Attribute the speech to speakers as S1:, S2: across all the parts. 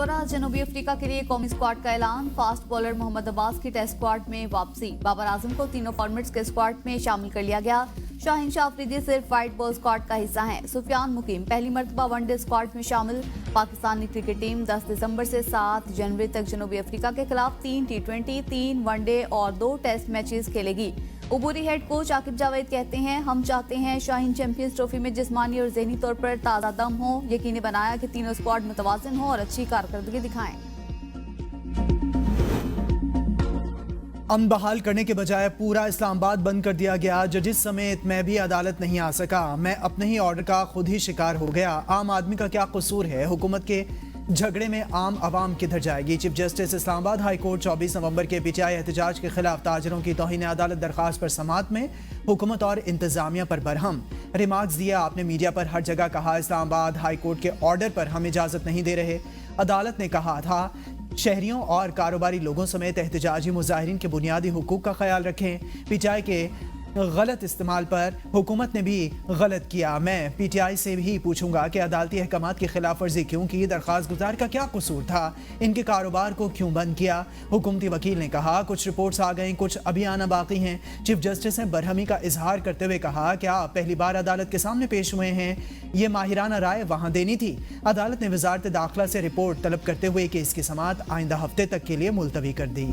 S1: दौरा जनूबी अफ्रीका के लिए कौमी स्क्वाड का ऐलान। फास्ट बॉलर मोहम्मद अब्बास की टेस्ट स्क्वाड में वापसी। बाबर आजम को तीनों फॉर्मेट्स के स्क्वाड में शामिल कर लिया गया। शाहीन शाह अफरीदी सिर्फ व्हाइट बॉल स्क्वाड का हिस्सा हैं। सुफियान मुकीम पहली मर्तबा वनडे स्क्वाड में शामिल। पाकिस्तानी क्रिकेट टीम 10 दिसंबर से 7 जनवरी तक जनूबी अफ्रीका के खिलाफ 3 T20, 3 वनडे और 2 टेस्ट मैचेस खेलेगी। उबूरी हेड कोच आकिब जावेद कहते हैं, हम चाहते हैं शाहीन चैंपियंस ट्रॉफी में जिस्मानी और ज़हनी तौर पर ताज़ा दम हो। यकीनी बनाया कि तीनों स्क्वाड मुतवाज़िन हो और अच्छी कारकर्दगी दिखाएं।
S2: अमन बहाल करने के बजाय पूरा इस्लामाबाद बंद कर दिया गया। जजिस समेत मैं भी अदालत नहीं आ सका। मैं अपने ही ऑर्डर का खुद ही शिकार हो गया। आम आदमी का क्या कसूर है? हुकूमत के झगड़े में आम आवाम किधर जाएगी? Chief justice Islamabad high court 24 नवंबर के PTI एहतजाज के खिलाफ ताजरों की तौहीन अदालत दरखास्त पर समाअत में हुकूमत और इंतजामिया पर बरहम रिमार्क्स दिया। आपने मीडिया पर हर जगह कहा इस्लामाबाद हाई कोर्ट के ऑर्डर पर हम इजाजत नहीं दे रहे। अदालत ने कहा था शहरियों और कारोबारी लोगों समेत एहतजाजी मुजाहिरीन के बुनियादी हुकूक का ख्याल रखें। PTI के गलत इस्तेमाल पर हुकूमत ने भी गलत किया। मैं PTI से भी पूछूंगा कि अदालती अहकामात की खिलाफ वर्जी क्यों की? दरख्वास्त गुजार का क्या कसूर था? इनके कारोबार को क्यों बंद किया? हुकूमती वकील ने कहा कुछ रिपोर्ट्स आ गई, कुछ अभी आना बाकी हैं। चीफ जस्टिस ने बरहमी का इजहार करते हुए कहा क्या आप पहली बार अदालत के सामने पेश हुए हैं? ये माहिराना राय वहाँ देनी थी। अदालत ने वजारत दाखिला से रिपोर्ट तलब करते हुए केस की समाअत आइंदा हफ्ते तक के लिए मुलतवी कर दी।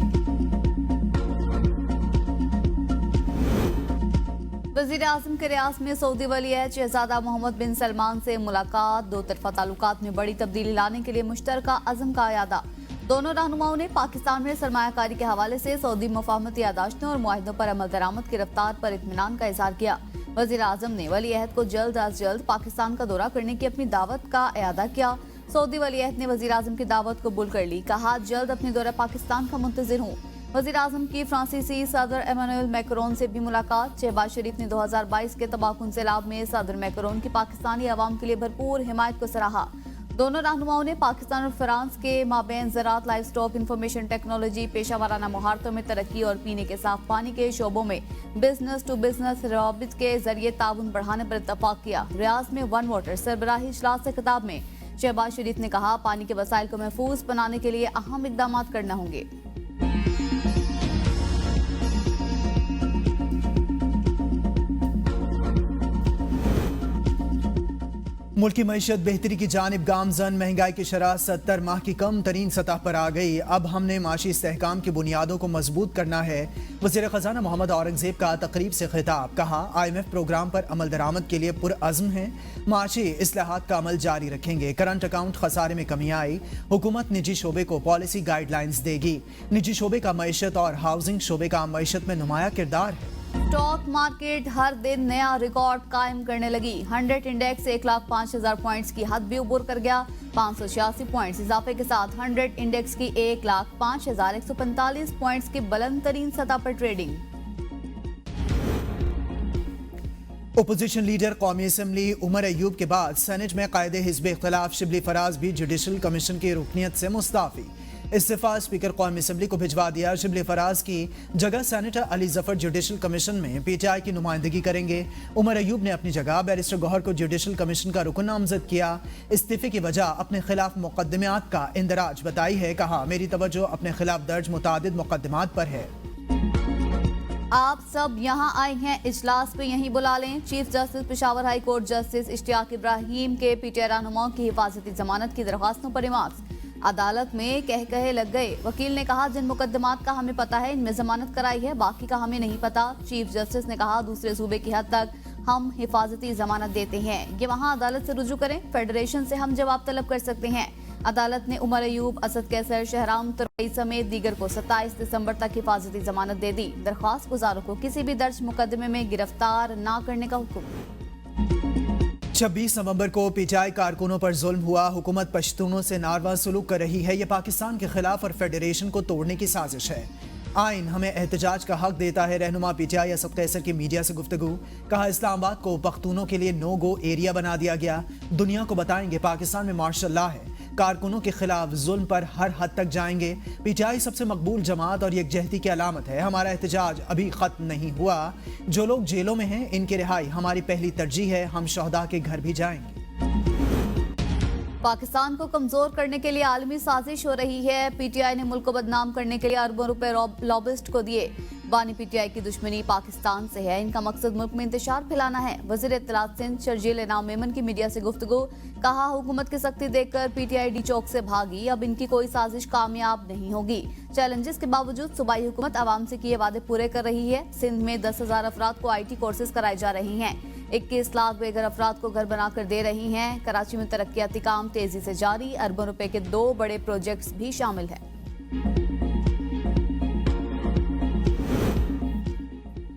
S1: वज़ीर आज़म के रियाज में सऊदी वली-अहद शहजादा मोहम्मद बिन सलमान से मुलाकात। दो तरफा ताल्लुकात में बड़ी तब्दीली लाने के लिए मुश्तरका अज़म का अयादा। दोनों रहनुमाओं ने पाकिस्तान में सरमायाकारी के हवाले से सऊदी मुफाहमती यादाश्तों और मुआहिदों पर अमल दरामद की रफ्तार पर इत्मीनान का इजहार किया। वज़ीर आज़म ने वली-अहद को जल्द अज जल्द पाकिस्तान का दौरा करने की अपनी दावत का अयादा किया। सऊदी वली-अहद ने वज़ीर आज़म की दावत कबूल कर ली। कहा जल्द अपने दौरा पाकिस्तान का मुंतज़िर हूँ। वज़ीर आज़म की फ्रांसीसी सदर एमानुएल मैक्रोन से भी मुलाकात। शहबाज शरीफ ने 2022 के तबाहकुन सैलाब में सदर मैक्रोन की पाकिस्तानी अवाम के लिए भरपूर हिमायत को सराहा। दोनों रहनुमाओं ने पाकिस्तान और फ्रांस के माबैन ज़राअत, लाइव स्टॉक, इंफॉर्मेशन टेक्नोलॉजी, पेशा वाराना महारतों में तरक्की और पीने के साफ पानी के शोबों में बिजनेस टू बिजनेस रवाबित के जरिए ताउन बढ़ाने पर इत्तफाक किया। रियाज में वन वाटर सरबराही इजलास से खिताब में शहबाज शरीफ ने कहा पानी के वसाइल को महफूज बनाने के लिए अहम इकदाम करना होंगे।
S2: मुल्क की मईशत बेहतरी की जानिब गामजन। महंगाई की शरह 70 माह की कम तरीन सतह पर आ गई। अब हमने माशी इस्तेहकाम की बुनियादों को मजबूत करना है। वज़ीर ख़जाना मोहम्मद औरंगज़ेब का तकरीब से खिताब। कहा IMF प्रोग्राम पर अमल दरामद के लिए पुरअज़्म है। माशी इस्लाहात का अमल जारी रखेंगे। करंट अकाउंट खसारे में कमी आई। हुकूमत निजी शोबे को पॉलिसी गाइडलाइंस देगी। निजी शोबे का मईशत और हाउसिंग शोबे का मईशत में नुमाया किरदार है।
S1: स्टॉक मार्केट हर दिन नया रिकॉर्ड कायम करने लगी। 100 इंडेक्स 1,05,000 पॉइंट्स की हद भी उबूर कर गया। 586 पॉइंट्स इजाफे के साथ 100 इंडेक्स की 1,05,145 पॉइंट्स की बुलंद तरीन सतह पर ट्रेडिंग।
S2: ओपोजिशन लीडर कौमी असम्बली उमर अयूब के बाद सेनेट में कायदे हिज़्ब इख्तिलाफ शिबली फराज भी जुडिशल कमीशन की रुकनियत से मुस्ताफी। इस्तीफा स्पीकर कौमी असम्बली को भिजवा दिया। शिबली फराज की जगह senator Ali Zafar judicial commission में PTI की नुमाइंदगी करेंगे। उमर अयूब ने अपनी जगह बैरिस्टर गौहर को जुडिशल कमीशन का रुकन नामजद किया। इस्तीफे की वजह अपने खिलाफ मुकदमात का इंदराज बताई है। कहा मेरी तवज्जो अपने खिलाफ दर्ज मुतादिद मुकदमात पर है।
S1: आप सब यहाँ आए हैं, इजलास पे यहीं बुला लें। Chief justice Peshawar high court justice Ishtiaq Ibrahim के PTI रहनुमाओं की हिफाजती जमानत की दरख्वास्तों पर रिमार्क्स। अदालत में कहे लग गए। वकील ने कहा जिन मुकदमात का हमें पता है इनमें जमानत कराई है, बाकी का हमें नहीं पता। चीफ जस्टिस ने कहा दूसरे सूबे की हद तक हम हिफाजती जमानत देते हैं, ये वहाँ अदालत से रुजू करें, फेडरेशन से हम जवाब तलब कर सकते हैं। अदालत ने उमर अयूब, असद कैसर, शहराम तुरई समेत दीगर को 27 दिसंबर तक हिफाजती जमानत दे दी। दरख्वास्त गुजारों को किसी भी दर्ज मुकदमे में गिरफ्तार न करने का हुक्म।
S2: 26 नवंबर को PTI कारकुनों पर जुल्म हुआ। हुकूमत पश्तूनों से नारवा सलूक कर रही है। ये पाकिस्तान के खिलाफ और फेडरेशन को तोड़ने की साजिश है। आइन हमें एहतजाज का हक देता है। रहनुमा PTI असद कैसर की मीडिया से गुफ्तगू। कहा इस्लामाबाद को पख्तूनों के लिए नो गो एरिया बना दिया गया। दुनिया को बताएंगे पाकिस्तान में मार्शल लॉ है। कारकुनों के खिलाफ जुल्म पर हर हद तक जाएंगे। PTI सबसे मकबूल जमात और यकजहती की अलामत है। हमारा एहतजाज अभी खत्म नहीं हुआ। जो लोग जेलों में हैं इनकी रिहाई हमारी पहली तरजीह है। हम शहदा के घर भी जाएंगे।
S1: पाकिस्तान को कमजोर करने के लिए आलमी साजिश हो रही है। पीटीआई ने मुल्क को बदनाम करने के लिए अरबों रुपए लॉबिस्ट को दिए। बानी पीटीआई की दुश्मनी पाकिस्तान से है, इनका मकसद मुल्क में इंतशार फैलाना है। वजीर इत्तलात सिंध शर्जील इनाम मेमन की मीडिया से गुफ्तगू, कहा हुकूमत की सख्ती देखकर पीटीआई डी चौक से भागी, अब इनकी कोई साजिश कामयाब नहीं होगी। चैलेंजेस के बावजूद सूबाई हुकूमत आवाम से किए वादे पूरे कर रही है। सिंध में 10,000 अफराद को IT कोर्सेज कराए जा रही हैं। 21 लाख बेघर अफराद को घर बनाकर दे रही हैं। कराची में तरक्याती काम तेजी से जारी, अरबों रुपए के 2 बड़े प्रोजेक्ट्स भी शामिल हैं।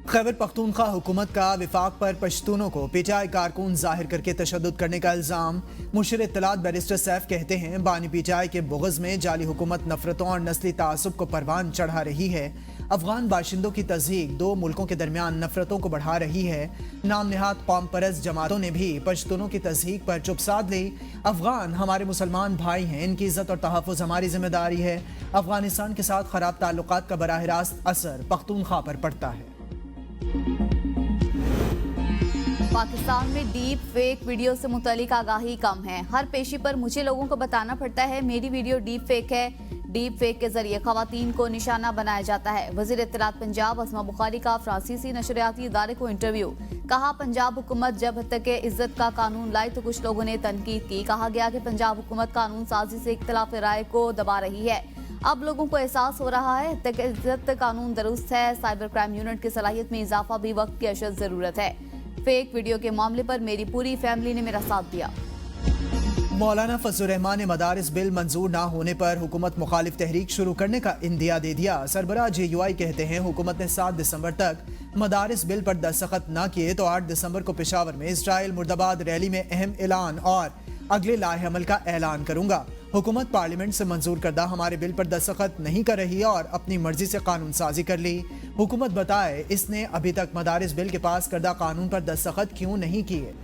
S2: खैबर पख्तूनख्वा हुकूमत का विफाक पर पश्तूनों को पीटीआई कारकुन जाहिर करके तशद्दुद करने का इल्जाम। मुशीर इत्तलात बैरिस्टर सैफ कहते हैं, बानी पीटीआई के बुग़्ज़ में जाली हुकूमत नफरतों और नस्ली तासुब को परवान चढ़ा रही है। अफगान बाशिंदों की तज़हीक 2 मुल्कों के दरमियान नफरतों को बढ़ा रही है। नाम नेहाद कौम परस्त जमातों ने भी पश्तूनों की तज़हीक पर चुप साध ली। अफगान हमारे मुसलमान भाई हैं, इनकी इज्जत और तहफ़्फ़ुज़ हमारी जिम्मेदारी है। अफगानिस्तान के साथ खराब ताल्लुकात का बराह रास्त असर पख्तूनख्वा पर पड़ता है।
S1: पाकिस्तान में डीप फेक वीडियो से मुतालिक आगाही कम है। हर पेशी पर मुझे लोगों को बताना पड़ता है मेरी वीडियो डीप फेक है। डीप फेक के जरिए खवातीन को निशाना बनाया जाता है। वजीर इत्तलात पंजाब अस्मा बुखारी का फ्रांसीसी नशरियाती इदारे को इंटरव्यू, कहा पंजाब हुकूमत जब तक इज्जत का कानून लाई तो कुछ लोगों ने तनकीद की। कहा गया कि पंजाब हुकूमत कानून साजी से इख्तिलाफ राय को दबा रही है। अब लोगों को एहसास हो रहा है तक इज्जत कानून दुरुस्त है। साइबर क्राइम यूनिट की सलाहियत में इजाफा भी वक्त की अशद जरूरत है। फेक वीडियो के मामले पर मेरी पूरी फैमिली ने मेरा साथ दिया।
S2: मौलाना फजलुर रहमान ने मदारिस बिल मंजूर ना होने पर हुकूमत मुखालिफ तहरीक शुरू करने का इंदिया दे दिया। सरबराह JUI कहते हैं, हुकूमत ने 7 दिसंबर तक मदारिस बिल पर दस्तखत न किए तो 8 दिसंबर को पेशावर में इजराइल मुर्दाबाद रैली में अहम ऐलान और अगले लाहे अमल का ऐलान करूंगा। हुकूमत पार्लियामेंट से मंजूर करदा हमारे बिल पर दस्तखत नहीं कर रही और अपनी मर्जी से कानून साजी कर ली। हुकूमत बताए इसने अभी तक मदारिस बिल के पास करदा कानून पर दस्तखत क्यों नहीं किए।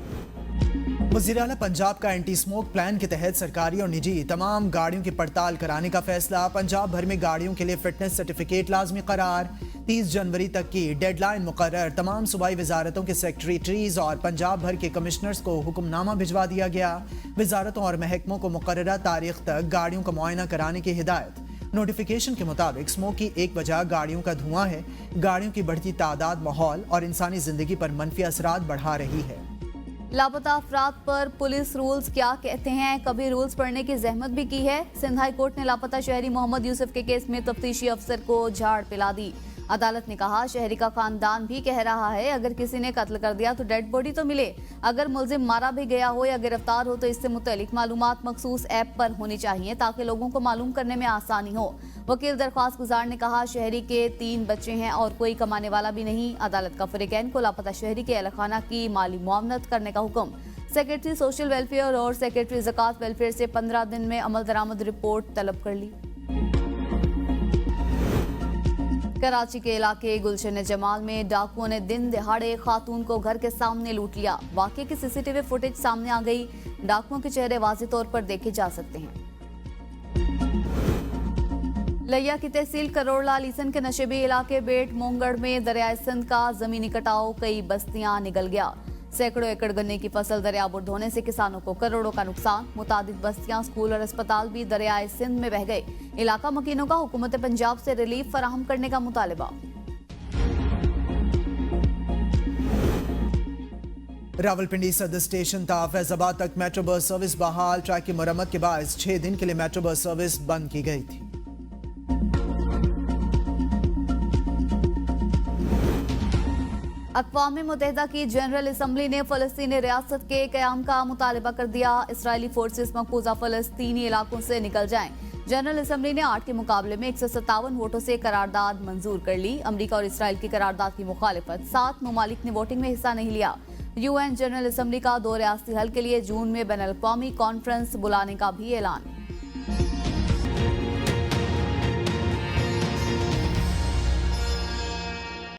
S2: वज़ीर आला पंजाब का एंटी स्मोक प्लान के तहत सरकारी और निजी तमाम गाड़ियों की पड़ताल कराने का फैसला। पंजाब भर में गाड़ियों के लिए फिटनेस सर्टिफिकेट लाजमी करार। 30 जनवरी तक की डेडलाइन मुकर्रर। तमाम सूबाई वजारतों के सेक्रेटरीज और पंजाब भर के कमिश्नर्स को हुक्मनामा भिजवा दिया गया। वजारतों और महकमों को मुकर्ररा तारीख तक गाड़ियों का मुआयना कराने की हिदायत। नोटिफिकेशन के मुताबिक स्मोक की एक वजह गाड़ियों का धुआं है। गाड़ियों की बढ़ती तादाद माहौल और इंसानी जिंदगी पर मनफी असरात बढ़ा रही है।
S1: लापता अफराद पर पुलिस रूल्स क्या कहते हैं, कभी रूल्स पढ़ने की जहमत भी की है। सिंध हाई कोर्ट ने लापता शहरी मोहम्मद यूसुफ के केस में तफ्तीशी अफसर को झाड़ पिला दी। अदालत ने कहा शहरी का खानदान भी कह रहा है अगर किसी ने कत्ल कर दिया तो डेड बॉडी तो मिले। अगर मुलजिम मारा भी गया हो या गिरफ्तार हो तो इससे मुतल्लिक मालूमात मखसूस ऐप पर होनी चाहिए ताकि लोगों को मालूम करने में आसानी हो। वकील दरख्वास्त गुजार ने कहा शहरी के 3 बच्चे हैं और कोई कमाने वाला भी नहीं। अदालत का फरीकैन को लापता शहरी के अहलखाना की माली मुआवनत करने का हुक्म। सेक्रेटरी सोशल वेलफेयर और सेक्रेटरी ज़कात वेलफेयर से 15 दिन में अमल दरामद रिपोर्ट तलब कर ली। कराची के इलाके गुलशन जमाल में डाकुओं ने दिन दिहाड़े खातून को घर के सामने लूट लिया। वाकये की CCTV फुटेज सामने आ गई। डाकुओं के चेहरे वाज़ेह तौर पर देखे जा सकते हैं। लिया की तहसील करोड़ला लीसन के नशेबी इलाके बेट मोंगड़ में दरियाए सिंध का जमीनी कटाव, कई बस्तियां निगल गया। सैकड़ों एकड़ गन्ने की फसल दरियाबुर्द होने से किसानों को करोड़ों का नुकसान। मुतादिद बस्तियां, स्कूल और अस्पताल भी दरियाए सिंध में बह गए। इलाका मकीनों का हुकूमत पंजाब से रिलीफ फराहम करने का मुतालबा।
S2: रावलपिंडी सदर स्टेशन था फैजाबाद तक मेट्रो बस सर्विस बहाल। ट्रैक की मरम्मत के बाद 6 दिन के लिए मेट्रो बस सर्विस बंद की गई थी।
S1: अक़वाम मुत्तहिदा की जनरल असम्बली ने फ़लस्तीनी रियासत के क़याम का मुतालबा कर दिया। इसराइली फोर्सेस मकबूजा फ़लस्तीनी इलाकों से निकल जाएं। जनरल असम्बली ने 8 के मुकाबले में 157 वोटों से करारदाद मंजूर कर ली। अमरीका और इसराइल की करारदाद की मुखालिफत। 7 ममालिक ने वोटिंग में हिस्सा नहीं लिया। UN जनरल असम्बली का 2 रियासती हल के लिए जून में बैनुल अक़वामी कॉन्फ्रेंस बुलाने का भी ऐलान।